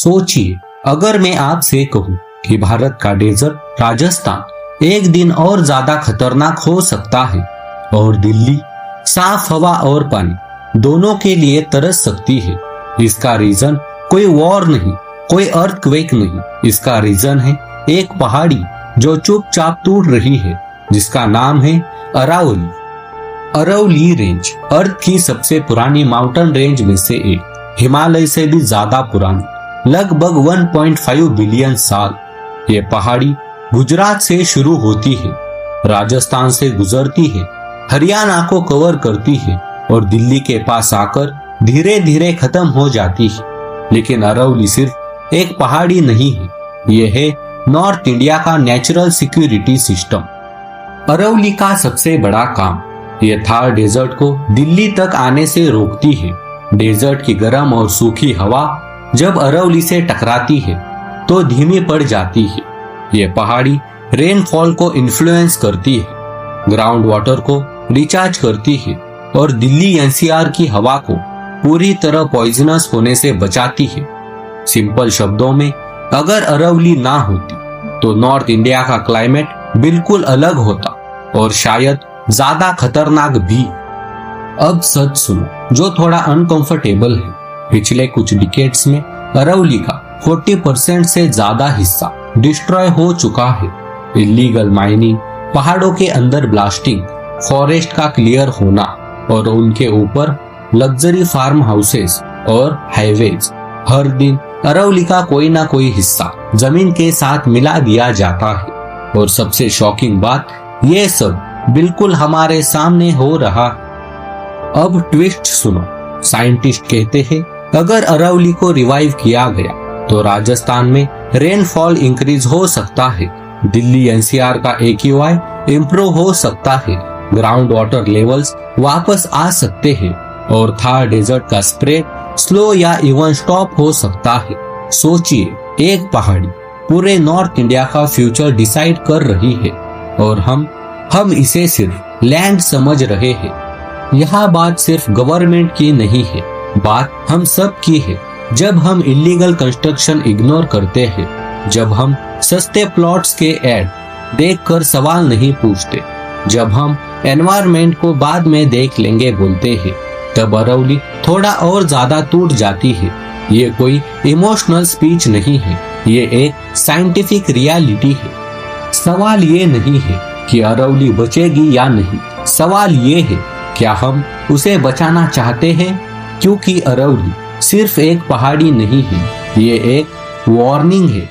सोचिए, अगर मैं आपसे कहूं कि भारत का डेजर्ट राजस्थान एक दिन और ज्यादा खतरनाक हो सकता है और दिल्ली साफ हवा और पानी दोनों के लिए तरस सकती है। इसका रीजन कोई वॉर नहीं, कोई अर्थक्वेक नहीं, इसका रीजन है एक पहाड़ी जो चुपचाप टूट रही है, जिसका नाम है अरावली। अरावली रेंज अर्थ की सबसे पुरानी माउंटेन रेंज में से एक, हिमालय से भी ज्यादा पुरानी, लगभग 1.5 बिलियन साल। ये पहाड़ी गुजरात से शुरू होती है, राजस्थान से गुजरती है, हरियाणा को कवर करती है और दिल्ली के पास आकर धीरे धीरे खत्म हो जाती है। लेकिन अरावली सिर्फ एक पहाड़ी नहीं है, ये है नॉर्थ इंडिया का नेचुरल सिक्योरिटी सिस्टम। अरावली का सबसे बड़ा काम ये थार डेजर्ट को दिल्ली तक आने से रोकती है। डेजर्ट की गर्म और सूखी हवा जब अरावली से टकराती है तो धीमी पड़ जाती है। ये पहाड़ी रेनफॉल को इन्फ्लुएंस करती है, ग्राउंड वाटर को रिचार्ज करती है और दिल्ली एनसीआर की हवा को पूरी तरह पॉइजनस होने से बचाती है। सिंपल शब्दों में, अगर अरावली ना होती तो नॉर्थ इंडिया का क्लाइमेट बिल्कुल अलग होता और शायद ज्यादा खतरनाक भी। अब सच सुनो जो थोड़ा अनकंफर्टेबल है। पिछले कुछ डिकेड्स में अरावली का 40% से ज्यादा हिस्सा डिस्ट्रॉय हो चुका है। इलीगल माइनिंग, पहाड़ों के अंदर ब्लास्टिंग, फॉरेस्ट का क्लियर होना और उनके ऊपर लग्जरी फार्म हाउसेस और हाईवेज। हर दिन अरावली का कोई ना कोई हिस्सा जमीन के साथ मिला दिया जाता है और सबसे शॉकिंग बात, ये सब बिल्कुल हमारे सामने हो रहा है। अब ट्विस्ट सुनो, साइंटिस्ट कहते हैं अगर अरावली को रिवाइव किया गया तो राजस्थान में रेनफॉल इंक्रीज हो सकता है, दिल्ली एनसीआर का AQI इम्प्रूव हो सकता है, ग्राउंड वाटर लेवल्स वापस आ सकते हैं और थार डेजर्ट का स्प्रेड स्लो या इवन स्टॉप हो सकता है। सोचिए, एक पहाड़ी पूरे नॉर्थ इंडिया का फ्यूचर डिसाइड कर रही है और हम इसे सिर्फ लैंड समझ रहे हैं। यह बात सिर्फ गवर्नमेंट की नहीं है, बात हम सब की है। जब हम इलीगल कंस्ट्रक्शन इग्नोर करते हैं, जब हम सस्ते प्लॉट्स के एड देखकर सवाल नहीं पूछते, जब हम एनवायरनमेंट को बाद में देख लेंगे बोलते हैं, तब अरावली थोड़ा और ज्यादा टूट जाती है। ये कोई इमोशनल स्पीच नहीं है, ये एक साइंटिफिक रियलिटी है। सवाल ये नहीं है कि अरावली बचेगी या नहीं, सवाल ये है क्या हम उसे बचाना चाहते हैं, क्योंकि अरावली सिर्फ एक पहाड़ी नहीं है, ये एक वार्निंग है।